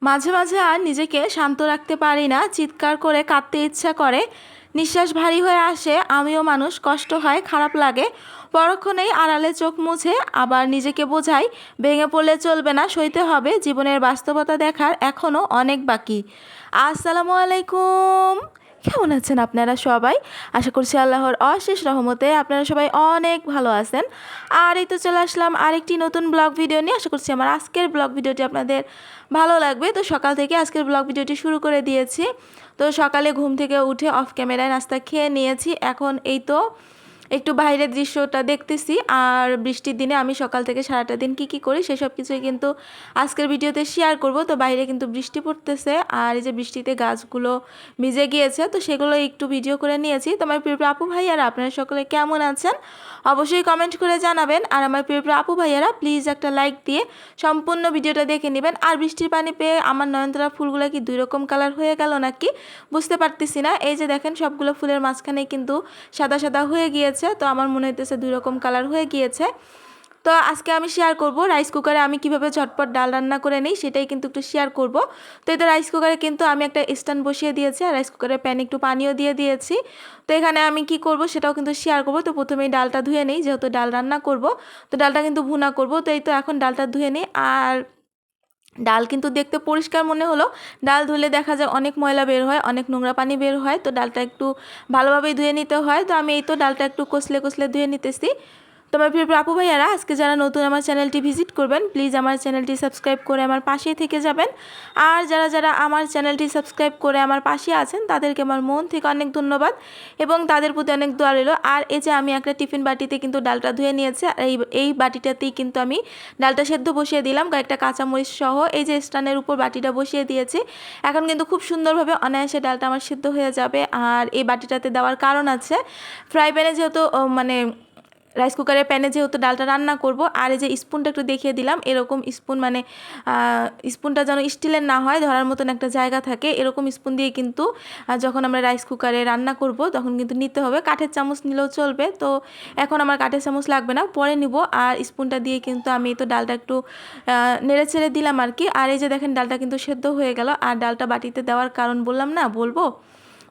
মাঝে মাঝে আর নিজেকে শান্ত রাখতে পারি না, চিৎকার করে কাঁদতে ইচ্ছা করে। নিঃশ্বাস ভারী হয়ে আসে, আমিও মানুষ, কষ্ট হয়, খারাপ লাগে। পরক্ষণেই আড়ালে চোখ মুছে আবার নিজেকে বোঝাই, ভেঙে পড়লে চলবে না, সইতে হবে। জীবনের বাস্তবতা দেখার এখনও অনেক বাকি। আসসালামু আলাইকুম। কেমন আছেন আপনারা সবাই? আশা করছি আল্লাহর অশেষ রহমতে আপনারা সবাই অনেক ভালো আছেন। আর এই তো চলে আসলাম আরেকটি নতুন ব্লগ ভিডিও নিয়ে। আশা করছি আমার আজকের ব্লগ ভিডিওটি আপনাদের ভালো লাগবে। তো সকাল থেকে আজকের ব্লগ ভিডিওটি শুরু করে দিয়েছি। তো সকালে ঘুম থেকে উঠে অফ ক্যামেরায় নাস্তা খেয়ে নিয়েছি। এখন এই তো একটু বাইরের দৃশ্যটা দেখতেছি। আর বৃষ্টির দিনে আমি সকাল থেকে সারাটা দিন কি করি সেসব কিছুই কিন্তু আজকের ভিডিওতে শেয়ার করব। তো বাইরে কিন্তু বৃষ্টি পড়তেছে, আর এই যে বৃষ্টিতে গাছগুলো ভিজে গিয়েছে, তো সেগুলো একটু ভিডিও করে নিয়েছি। তো আমার প্রিয় আপু ভাইয়ারা, আপনারা সকলে কেমন আছেন অবশ্যই কমেন্ট করে জানাবেন। আর আমার প্রিয় আপু ভাইয়ারা, প্লিজ একটা লাইক দিয়ে সম্পূর্ণ ভিডিওটা দেখে নেবেন। আর বৃষ্টির পানি পেয়ে আমার নয়নতারা ফুলগুলো কি দুই রকম কালার হয়ে গেল নাকি বুঝতে পারতেছি না। এই যে দেখেন, সবগুলো ফুলের মাঝখানে কিন্তু সাদা সাদা হয়ে গিয়েছে। তো আমার মনে হইতেছে দুই রকম কালার হয়ে গিয়েছে। তো আজকে আমি শেয়ার করব রাইস কুকারে আমি কিভাবে ঝটপট ডাল রান্না করে নিই, সেটাই কিন্তু একটু শেয়ার করব। তো এই তো রাইস কুকারে কিন্তু আমি একটা স্ট্যান্ড বসিয়ে দিয়েছি, আর রাইস কুকারের প্যানে একটু পানিও দিয়ে দিয়েছি। তো এখানে আমি কি করব সেটাও কিন্তু শেয়ার করব। তো প্রথমেই ডালটা ধুয়ে নিই, যেহেতু ডাল রান্না করব। তো ডালটা কিন্তু ভুনা করব। তো এই তো এখন ডালটা ধুয়ে নিই। আর ডাল কিন্তু দেখতে পরিষ্কার মনে হলো, ডাল ধুলে দেখা যায় অনেক ময়লা বের হয়, অনেক নোংরা পানি বের হয়। তো ডালটা একটু ভালোভাবেই ধুয়ে নিতে হয়। তো আমি এই তো ডালটা একটু কষলে কষলে ধুয়ে নিতেছি। তো আমার প্রিয় আপু ভাইয়ারা, আজকে যারা নতুন আমার চ্যানেলটি ভিজিট করবেন, প্লিজ আমার চ্যানেলটি সাবস্ক্রাইব করে আমার পাশেই থেকে যাবেন। আর যারা যারা আমার চ্যানেলটি সাবস্ক্রাইব করে আমার পাশে আছেন, তাদেরকে আমার মন থেকে অনেক ধন্যবাদ এবং তাদের প্রতি অনেক দোয়া রইল। আর এই যে আমি একটা টিফিন বাটিতে কিন্তু ডালটা ধুয়ে নিয়েছি, আর এই বাটিটাতেই কিন্তু আমি ডালটা সেদ্ধ বসিয়ে দিলাম, কয়েকটা কাঁচামরিচ সহ। এই যে স্ট্যান্ডের উপর বাটিটা বসিয়ে দিয়েছি। এখন কিন্তু খুব সুন্দরভাবে অনায়াসে ডালটা আমার সেদ্ধ হয়ে যাবে। আর এই বাটিটাতে দেওয়ার কারণ আছে, ফ্রাই প্যানে যেহেতু মানে রাইস কুকারের প্যানে যেহেতু ডালটা রান্না করব। আর এই যে স্পুনটা একটু দেখিয়ে দিলাম, এরকম স্পুন, মানে স্পুনটা যেন স্টিলের না হয়, ধরার মতন একটা জায়গা থাকে, এরকম স্পুন দিয়ে কিন্তু যখন আমরা রাইস কুকারে রান্না করব তখন কিন্তু নিতে হবে। কাঠের চামচ নিলেও চলবে। তো এখন আমার কাঠের চামচ লাগবে না, পরে নিব। আর স্পুনটা দিয়ে কিন্তু আমি তো ডালটা একটু নেড়ে ছেড়ে দিলাম আর কি। আর এই যে দেখেন, ডালটা কিন্তু সেদ্ধ হয়ে গেল। আর ডালটা বাটিতে দেওয়ার কারণ বললাম না, বলবো।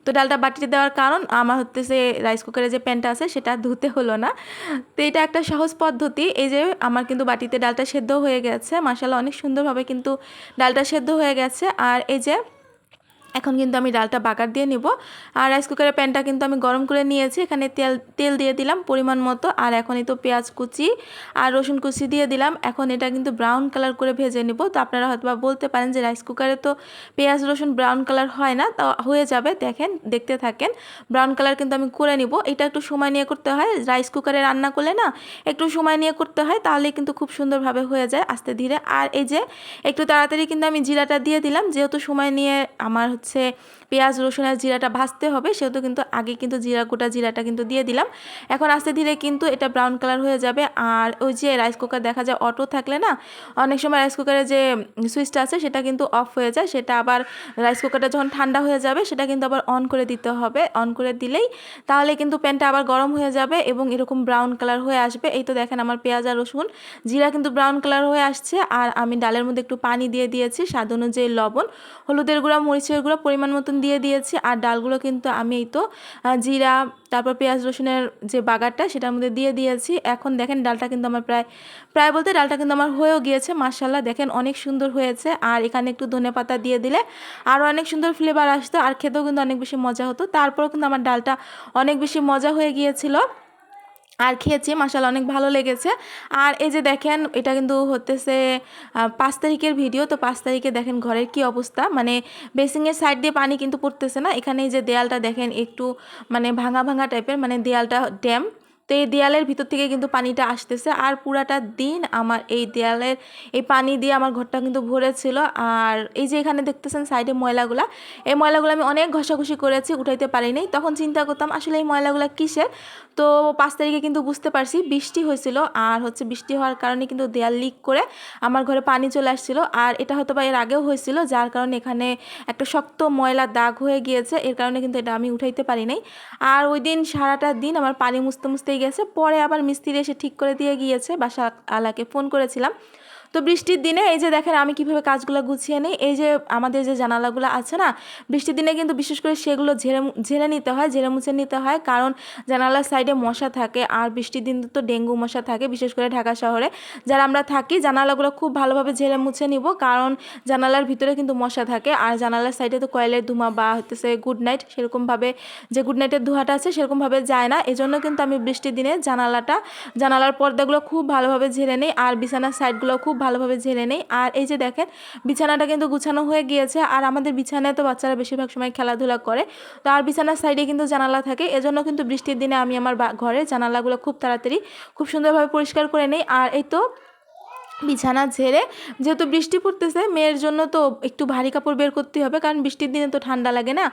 তো ডালটা বাটিতে দেওয়ার কারণ আমার হচ্ছে রাইস কুকারে যে প্যানটা আছে সেটা ধুতে হলো না। তো এটা একটা সহজ পদ্ধতি। এই যে আমার কিন্তু বাটিতে ডালটা সেদ্ধ হয়ে গেছে, মাশাআল্লাহ অনেক সুন্দরভাবে কিন্তু ডালটা সেদ্ধ হয়ে গেছে। আর এই যে এখন কিন্তু আমি ডালটা বাগার দিয়ে নিব। আর রাইস কুকারের প্যানটা কিন্তু আমি গরম করে নিয়েছি, এখানে তেল দিয়ে দিলাম পরিমাণ মতো। আর এখন এই তো পেঁয়াজ কুচি আর রসুন কুচি দিয়ে দিলাম। এখন এটা কিন্তু ব্রাউন কালার করে ভেজে নিব। তো আপনারা হয়তো বলতে পারেন যে রাইস কুকারে তো পেঁয়াজ রসুন ব্রাউন কালার হয় না, তো হয়ে যাবে, দেখেন দেখতে থাকেন। ব্রাউন কালার কিন্তু আমি করে নিব। এটা একটু সময় নিয়ে করতে হয়, রাইস কুকারে রান্না করলে না একটু সময় নিয়ে করতে হয়, তাহলে কিন্তু খুব সুন্দরভাবে হয়ে যায় আস্তে ধীরে। আর এই যে একটু তাড়াতাড়ি কিন্তু আমি জিরাটা দিয়ে দিলাম, যেহেতু সময় নিয়ে আমার হচ্ছে পেঁয়াজ রসুন আর জিরাটা ভাজতে হবে, সেহেতু কিন্তু আগে কিন্তু গোটা জিরাটা কিন্তু দিয়ে দিলাম। এখন আস্তে ধীরে কিন্তু এটা ব্রাউন কালার হয়ে যাবে। আর ওই যে রাইস কুকার দেখা যায় অটো থাকলে না, অনেক সময় রাইস কুকারের যে সুইচটা আছে সেটা কিন্তু অফ হয়ে যায়, সেটা আবার রাইস কুকারটা যখন ঠান্ডা হয়ে যাবে সেটা কিন্তু আবার অন করে দিতে হবে। অন করে দিলেই তাহলে কিন্তু প্যানটা আবার গরম হয়ে যাবে এবং এরকম ব্রাউন কালার হয়ে আসবে। এই তো দেখেন, আমার পেঁয়াজ আর রসুন জিরা কিন্তু ব্রাউন কালার হয়ে আসছে। আর আমি ডালের মধ্যে একটু পানি দিয়ে দিয়েছি, স্বাদ অনুযায়ী লবণ, হলুদের গুঁড়া, মরিচের গুঁড়া পরিমাণ মতন দিয়ে দিয়েছি। আর ডালগুলো কিন্তু আমি এই তো জিরা, তারপর পেঁয়াজ রসুনের যে বাগারটা সেটার মধ্যে দিয়ে দিয়েছি। এখন দেখেন ডালটা কিন্তু আমার প্রায় প্রায় বলতে ডালটা কিন্তু আমার হয়েও গিয়েছে, মাশাআল্লাহ দেখেন অনেক সুন্দর হয়েছে। আর এখানে একটু ধনেপাতা দিয়ে দিলে আরও অনেক সুন্দর ফ্লেভার আসতো, আর খেতেও কিন্তু অনেক বেশি মজা হতো। তারপরেও কিন্তু আমার ডালটা অনেক বেশি মজা হয়ে গিয়েছিল, আর খেয়েছি, মাশাআল্লাহ অনেক ভালো লেগেছে। আর এই যে দেখেন, এটা কিন্তু হতেছে 5 তারিখের ভিডিও। তো 5 তারিখে দেখেন ঘরের কি অবস্থা, মানে বেসিংয়ের সাইড দিয়ে পানি কিন্তু পড়তেছে না। এখানে এই যে দেয়ালটা দেখেন একটু মানে ভাঙা ভাঙা টাইপের, মানে দেয়ালটা ড্যাম। তো এই দেয়ালের ভিতর থেকে কিন্তু পানিটা আসতেছে। আর পুরাটা দিন আমার এই দেয়ালের এই পানি দিয়ে আমার ঘরটা কিন্তু ভরেছিল। আর এই যে এখানে দেখতেছেন সাইডে ময়লাগুলা, এই ময়লাগুলো আমি অনেক ঘষাঘষি করেছি, উঠাইতে পারিনি। তখন চিন্তা করতাম আসলে এই ময়লাগুলা কিসের। তো 5 তারিখে কিন্তু বুঝতে পারছি, বৃষ্টি হয়েছিল। আর হচ্ছে বৃষ্টি হওয়ার কারণে কিন্তু দেয়াল লিক করে আমার ঘরে পানি চলে আসছিল। আর এটা হয়তো বা এর আগেও হয়েছিল, যার কারণে এখানে একটা শক্ত ময়লা দাগ হয়ে গিয়েছে, এর কারণে কিন্তু এটা আমি উঠাইতে পারি নাই। আর ওই দিন সারাটা দিন আমার পানি মুছতে মুছতেই গেছে। পরে আবার মিস্ত্রি এসে ঠিক করে দিয়ে গিয়েছে, বাসা আলাকে ফোন করেছিলাম। তো বৃষ্টির দিনে এই যে দেখেন আমি কিভাবে কাজগুলো গুছিয়ে নিই। এই যে আমাদের যে জানালাগুলো আছে না, বৃষ্টির দিনে কিন্তু বিশেষ করে সেগুলো ঝেড়ে নিতে হয়, ঝেড়ে মুছে নিতে হয়, কারণ জানালার সাইডে মশা থাকে। আর বৃষ্টির দিন তো ডেঙ্গু মশা থাকে, বিশেষ করে ঢাকা শহরে যারা আমরা থাকি। জানালাগুলো খুব ভালোভাবে ঝেড়ে মুছে নিব, কারণ জানালার ভিতরে কিন্তু মশা থাকে। আর জানালার সাইডে তো কয়েলের ধোঁয়া বা হতেছে গুড নাইট, সেরকমভাবে যে গুড নাইটের ধোঁয়াটা আছে সেরকমভাবে যায় না। এজন্য কিন্তু আমি বৃষ্টির দিনে জানালার পর্দাগুলো খুব ভালোভাবে ঝেড়ে নিই, আর বিছানার সাইডগুলো খুব ভালোভাবে ঝেড়ে নেই। আর এই যে দেখেন বিছানাটা কিন্তু গুছানো হয়ে গিয়েছে। আর আমাদের বিছানায় তো বাচ্চারা বেশিরভাগ সময় খেলাধুলা করে, তো আর বিছানার সাইডে কিন্তু জানালা থাকে। এজন্য কিন্তু বৃষ্টির দিনে আমি আমার ঘরের জানালাগুলো খুব তাড়াতাড়ি খুব সুন্দরভাবে পরিষ্কার করে নিই। আর এই তো বিছানা ঝেড়ে, যেহেতু বৃষ্টি পড়তেছে, মেয়ের জন্য তো একটু ভারী কাপড় বের করতে হবে, কারণ বৃষ্টির দিনে তো ঠান্ডা লাগে না।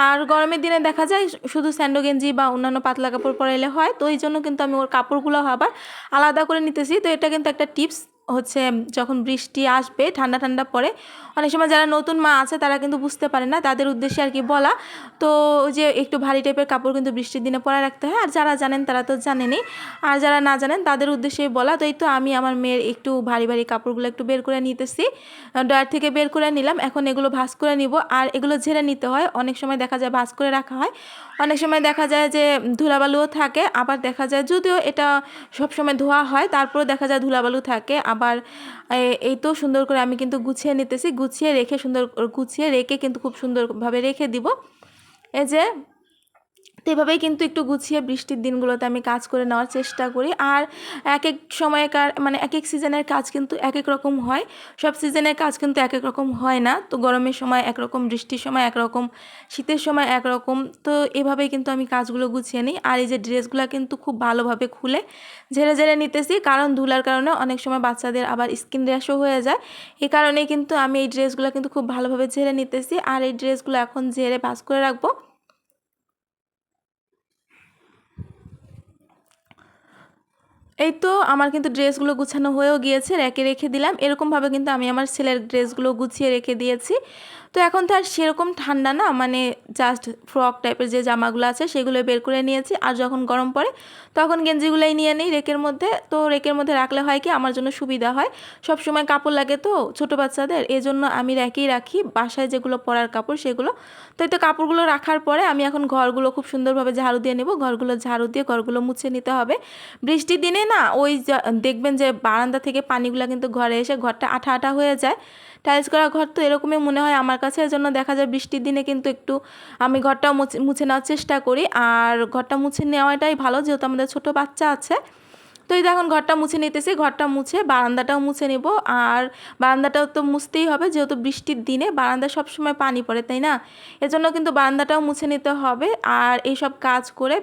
আর গরমের দিনে দেখা যায় শুধু স্যান্ডো গেঞ্জি বা অন্যান্য পাতলা কাপড় পরাইলে হয়। তো এই জন্য কিন্তু আমি ওর কাপড়গুলো আবার আলাদা করে নিতেছি। তো এটা কিন্তু একটা টিপস হচ্ছে, যখন বৃষ্টি আসবে ঠান্ডা ঠান্ডা পড়ে, অনেক সময় যারা নতুন মা আছে তারা কিন্তু বুঝতে পারে না, তাদের উদ্দেশ্যে আর কি বলা। তো ওই যে একটু ভারী টাইপের কাপড় কিন্তু বৃষ্টির দিনে পরে রাখতে হয়, আর যারা জানেন তারা তো জানেনই, আর যারা না জানেন তাদের উদ্দেশ্যেই বলা। তো এই তো আমি আমার মেয়ের একটু ভারী ভারী কাপড়গুলো একটু বের করে নিতেছি, ড্রয়ার থেকে বের করে নিলাম। এখন এগুলো ভাঁজ করে নিব, আর এগুলো ঝেড়ে নিতে হয়। অনেক সময় দেখা যায় ভাঁজ করে রাখা হয়, অনেক সময় দেখা যায় যে ধুলাবালুও থাকে, আবার দেখা যায় যদিও এটা সবসময় ধোয়া হয় তারপরেও দেখা যায় ধুলাবালু থাকে। আবার এই তো সুন্দর করে আমি কিন্তু গুছিয়ে নিতেছি, গুছিয়ে রেখে কিন্তু খুব সুন্দরভাবে রেখে দিব। এই যে তো এভাবেই কিন্তু একটু গুছিয়ে বৃষ্টির দিনগুলোতে আমি কাজ করে নেওয়ার চেষ্টা করি। আর এক এক সময়কার মানে এক এক সিজনের কাজ কিন্তু এক এক রকম হয়, সব সিজনের কাজ কিন্তু এক এক রকম হয় না। তো গরমের সময় একরকম, বৃষ্টির সময় একরকম, শীতের সময় একরকম। তো এভাবেই কিন্তু আমি কাজগুলো গুছিয়ে নিই। আর এই যে ড্রেসগুলো কিন্তু খুব ভালোভাবে খুলে ঝেড়ে ঝেড়ে নিতেছি, কারণ ধুলার কারণে অনেক সময় বাচ্চাদের আবার স্কিন র্যাশও হয়ে যায়। এই কারণেই কিন্তু আমি এই ড্রেসগুলো কিন্তু খুব ভালোভাবে ঝেড়ে নিতেছি। আর এই ড্রেসগুলো এখন ঝেড়ে ভাঁজ করে রাখবো। এই তো আমার কিন্তু ড্রেসগুলো গুছানো হয়েও গিয়েছে, রেখে রেখে দিলাম। এরকমভাবে কিন্তু আমি আমার ছেলের ড্রেসগুলো গুছিয়ে রেখে দিয়েছি। তো এখন তো আর সেরকম ঠান্ডা না, মানে জাস্ট ফ্রক টাইপের যে জামাগুলো আছে সেগুলো বের করে নিয়েছি। আর যখন গরম পড়ে তখন গেঞ্জিগুলোই নিয়ে নিই রেকের মধ্যে। তো রেকের মধ্যে রাখলে হয় কি, আমার জন্য সুবিধা হয়, সব সময় কাপড় লাগে তো ছোটো বাচ্চাদের, এই জন্য আমি রেকেই রাখি বাসায় যেগুলো পরার কাপড় সেগুলো। তো এই তো কাপড়গুলো রাখার পরে আমি এখন ঘরগুলো খুব সুন্দরভাবে ঝাড়ু দিয়ে নেব। ঘরগুলো ঝাড়ু দিয়ে ঘরগুলো মুছে নিতে হবে। বৃষ্টির দিনে না ওই দেখবেন যে বারান্দা থেকে পানিগুলো কিন্তু ঘরে এসে ঘরটা আঠা আঠা হয়ে যায়। টাইলস করা ঘর তো এরকমই মনে হয় আমার কাছে। এর জন্য দেখা যায় বৃষ্টির দিনে কিন্তু একটু আমি ঘরটাও মুছে নেওয়ার চেষ্টা করি। আর ঘরটা মুছে নেওয়াটাই ভালো, যেহেতু আমাদের ছোট বাচ্চা আছে। তো এই দেখুন ঘরটা মুছে নিতেছি, ঘরটা মুছে বারান্দাটাও মুছে নেব। আর বারান্দাটাও তো মুছতেই হবে, যেহেতু বৃষ্টির দিনে বারান্দা সবসময় পানি পড়ে, তাই না? এজন্য কিন্তু বারান্দাটাও মুছে নিতে হবে। আর এই সব কাজ করে,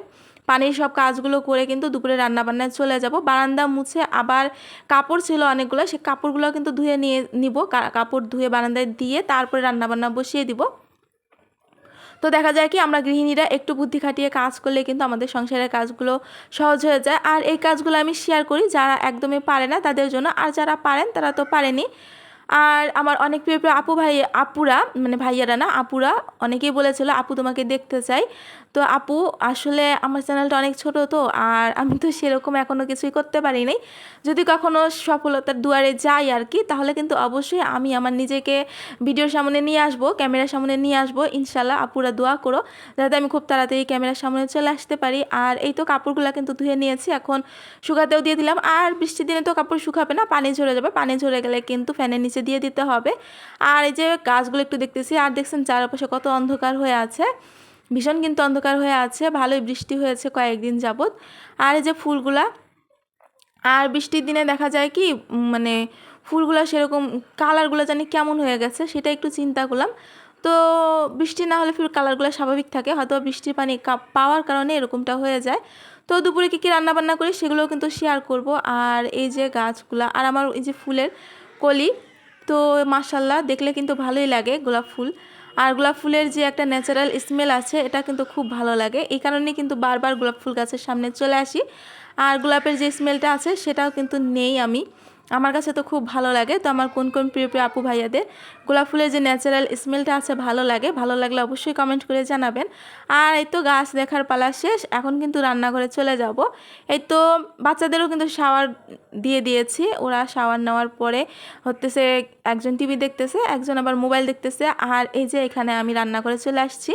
পানির সব কাজগুলো করে কিন্তু দুপুরে রান্নাবান্নায় চলে যাব। বারান্দা মুছে আবার কাপড় ছিল অনেকগুলো, সেই কাপড়গুলো কিন্তু ধুয়ে নিব। কাপড় ধুয়ে বারান্দায় দিয়ে তারপরে রান্নাবান্না বসিয়ে দিব। তো দেখা যায় কি, আমরা গৃহিণীরা একটু বুদ্ধি খাটিয়ে কাজ করলে কিন্তু আমাদের সংসারের কাজগুলো সহজ হয়ে যায়। আর এই কাজগুলো আমি শেয়ার করি যারা একদমই পারে না তাদের জন্য, আর যারা পারেন তারা তো পারেনি। আর আমার অনেক প্রিয় প্রিয় আপুরা, মানে ভাইয়ারা না, আপুরা অনেকেই বলেছিল আপু তোমাকে দেখতে চাই। তো আপু, আসলে আমার চ্যানেলটা অনেক ছোট, তো আর আমি তো সেরকম এখনও কিছুই করতে পারি নাই। যদি কখনো সফলতার দুয়ারে যাই আর কি, তাহলে কিন্তু অবশ্যই আমি আমার নিজেকে ভিডিওর সামনে নিয়ে আসবো, ক্যামেরার সামনে নিয়ে আসবো ইনশাল্লাহ। আপুরা দোয়া করো যাতে আমি খুব তাড়াতাড়ি ক্যামেরার সামনে চলে আসতে পারি। আর এই তো কাপড়গুলো কিন্তু ধুয়ে নিয়েছি, এখন শুকাতেও দিয়ে দিলাম। আর বৃষ্টির দিনে তো কাপড় শুকাবে না, পানি ঝরে যাবে, পানি ঝরে গেলে কিন্তু ফ্যানের নিচে দিয়ে দিতে হবে। আর এই যে গাছগুলো একটু দেখতেছি, আর দেখছেন চারপাশে কত অন্ধকার হয়ে আছে, ভীষণ কিন্তু অন্ধকার হয়ে আছে। ভালোই বৃষ্টি হয়েছে কয়েকদিন যাবত। আর এই যে ফুলগুলা, আর বৃষ্টির দিনে দেখা যায় কি, মানে ফুলগুলো সেরকম কালারগুলো জানি কেমন হয়ে গেছে, সেটা একটু চিন্তা করলাম। তো বৃষ্টি না হলে ফুল কালারগুলো স্বাভাবিক থাকে, হয়তো বৃষ্টির পানি পাওয়ার কারণে এরকমটা হয়ে যায়। তো দুপুরে কী কী রান্নাবান্না করি সেগুলোও কিন্তু শেয়ার করব। আর এই যে গাছগুলা, আর আমার এই যে ফুলের কলি, তো মাশাল্লাহ দেখলে কিন্তু ভালোই লাগে গোলাপ ফুল। আর গোলাপ ফুলের যে একটা ন্যাচারাল স্মেল আছে, এটা কিন্তু খুব ভালো লাগে। এই কারণে কিন্তু বারবার গোলাপ ফুল গাছের সামনে চলে আসি। আর গোলাপের যে স্মেলটা আছে সেটাও কিন্তু নেই আমি, আমার কাছে তো খুব ভালো লাগে। তো আমার কোন কোন প্রিয় প্রিয় আপু ভাইয়াদের গোলাপ ফুলের যে ন্যাচারাল স্মেলটা আছে ভালো লাগলে অবশ্যই কমেন্ট করে জানাবেন। আর এই তো গাছ দেখার পালা শেষ, এখন কিন্তু রান্নাঘরে চলে যাব। এই তো বাচ্চাদেরও কিন্তু শাওয়ার দিয়ে দিয়েছি, ওরা শাওয়ার নেওয়ার পরে হতেছে একজন টিভি দেখতেছে, একজন আবার মোবাইল দেখতেছে। আর এই যে এখানে আমি রান্নাঘরে চলে আসছি।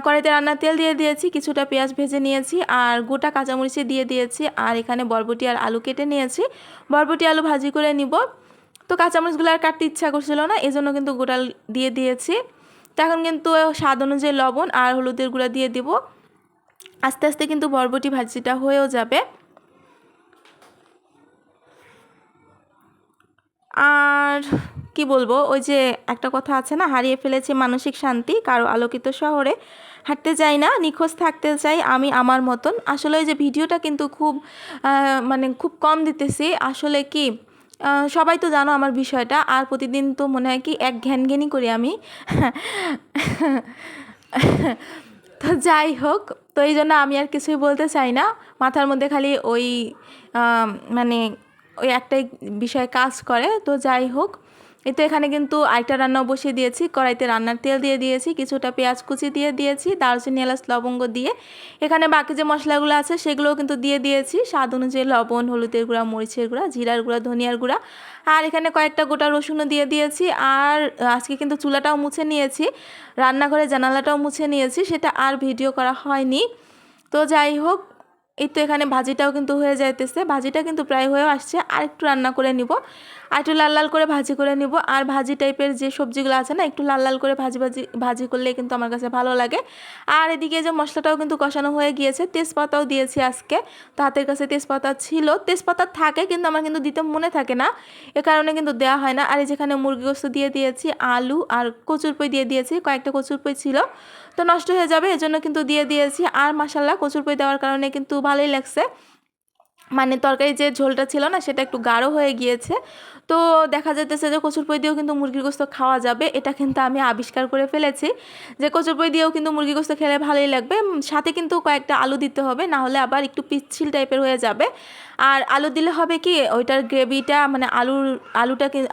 কড়াইতে রান্নার তেল দিয়ে দিয়েছি, কিছুটা পেঁয়াজ ভেজে নিয়েছি আর গোটা কাঁচামরিচে দিয়ে দিয়েছি। আর এখানে বরবটি আর আলু কেটে নিয়েছি, বরবটি আলু ভাজি করে নিব। তো কাঁচামরিচগুলো আর কাটতে ইচ্ছা করছিল না, এজন্য কিন্তু গোটা দিয়ে দিয়েছি। তো এখন কিন্তু স্বাদ অনুযায়ী লবণ আর হলুদের গুঁড়া দিয়ে দিব। আস্তে আস্তে কিন্তু বরবটি ভাজিটা হয়েও যাবে। আর কি বলবো, ওই যে একটা কথা আছে না, হারিয়ে ফেলেছি মানসিক শান্তি, কারো আলোকিত শহরে হাঁটতে চাই না, নিখোঁজ থাকতে চাই আমি আমার মতন। আসলে ওই যে ভিডিওটা কিন্তু খুব মানে খুব কম দিতেছি। আসলে কি সবাই তো জানো আমার বিষয়টা, আর প্রতিদিন তো মনে হয় কি এক ঘ্যানঘ্যানি করি আমি। তো যাই হোক, তো এই জন্য আমি আর কিছুই বলতে চাই না, মাথার মধ্যে খালি ওই মানে ওই একটাই বিষয় কাজ করে। তো যাই হোক, এই তো এখানে কিন্তু আরেকটা রান্নাও বসিয়ে দিয়েছি, কড়াইতে রান্নার তেল দিয়ে দিয়েছি, কিছুটা পেঁয়াজ কুচি দিয়ে দিয়েছি, দারুচিনি এলাচ লবঙ্গ দিয়ে এখানে বাকি যে মশলাগুলো আছে সেগুলোও কিন্তু দিয়ে দিয়েছি, স্বাদ অনুযায়ী লবণ, হলুদের গুঁড়া, মরিচের গুঁড়া, জিরার গুঁড়া, ধনিয়ার গুঁড়া। আর এখানে কয়েকটা গোটা রসুনও দিয়ে দিয়েছি। আর আজকে কিন্তু চুলাটাও মুছে নিয়েছি, রান্নাঘরে জানালাটাও মুছে নিয়েছি, সেটা আর ভিডিও করা হয়নি। তো যাই হোক, এই তো এখানে ভাজিটাও কিন্তু হয়ে যাইতেছে, ভাজিটা কিন্তু প্রায় হয়েও আসছে। আর একটু রান্না করে নিব, আর একটু লাল লাল করে ভাজি করে নিব। আর ভাজি টাইপের যে সবজিগুলো আছে না, একটু লাল লাল করে ভাজি করলে কিন্তু আমার কাছে ভালো লাগে। আর এদিকে যে মশলাটাও কিন্তু কষানো হয়ে গিয়েছে, তেজপাতাও দিয়েছি আজকে। তো হাতের কাছে তেজপাতা ছিল, তেজপাতা থাকে কিন্তু আমার কিন্তু দিতে মনে থাকে না, এ কারণে কিন্তু দেওয়া হয় না। আর এই যেখানে মুরগি গোস্ত দিয়ে দিয়েছি, আলু আর কচুরপই দিয়ে দিয়েছি, কয়েকটা কচুরপই ছিল তো নষ্ট হয়ে যাবে এজন্য কিন্তু দিয়ে দিয়েছি। আর মাশাল্লাহ কচুরপই দেওয়ার কারণে কিন্তু ভালোই লাগছে, মানে তরকারি যে ঝোলটা ছিল না সেটা একটু গাঢ় হয়ে গিয়েছে। তো দেখা যাইতেছে যে কচুরপই দিয়েও কিন্তু মুরগির গোস্ত খাওয়া যাবে, এটা কিন্তু আমি আবিষ্কার করে ফেলেছি যে কচুরপই দিয়েও কিন্তু মুরগির গোস্ত খেলে ভালোই লাগবে। সাথে কিন্তু কয়েকটা আলু দিতে হবে, না হলে আবার একটু পিচ্ছিল টাইপের হয়ে যাবে। আর আলু দিলে হবে কি, ওইটার গ্রেভিটা মানে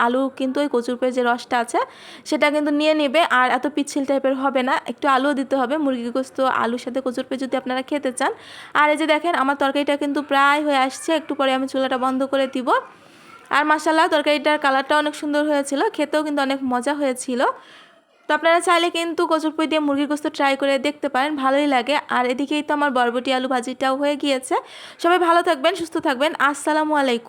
আলু কিন্তু ওই কচুরপইয়ের যে রসটা আছে সেটা কিন্তু নিয়ে নেবে, আর এত পিচ্ছিল টাইপের হবে না। একটু আলুও দিতে হবে, মুরগির গোস্ত আলুর সাথে কচুরপই যদি আপনারা খেতে চান। আর এই যে দেখেন আমার তরকারিটা কিন্তু প্রায় হয়ে আসছে, একটু পরে আমি চুলাটা বন্ধ করে দিব। আর মাশাআল্লাহ তরকারিটার কালারটা অনেক সুন্দর হয়েছিল, খেতেও কিন্তু অনেক মজা হয়েছিল। তো আপনারা চাইলে কিন্তু কচুরপই দিয়ে মুরগির গোস্ত ট্রাই করে দেখতে পারেন, ভালোই লাগে। আর এদিকেই তো আমার বরবটি আলু ভাজিটাও হয়ে গিয়েছে। সবাই ভালো থাকবেন, সুস্থ থাকবেন, আসসালামু আলাইকুম।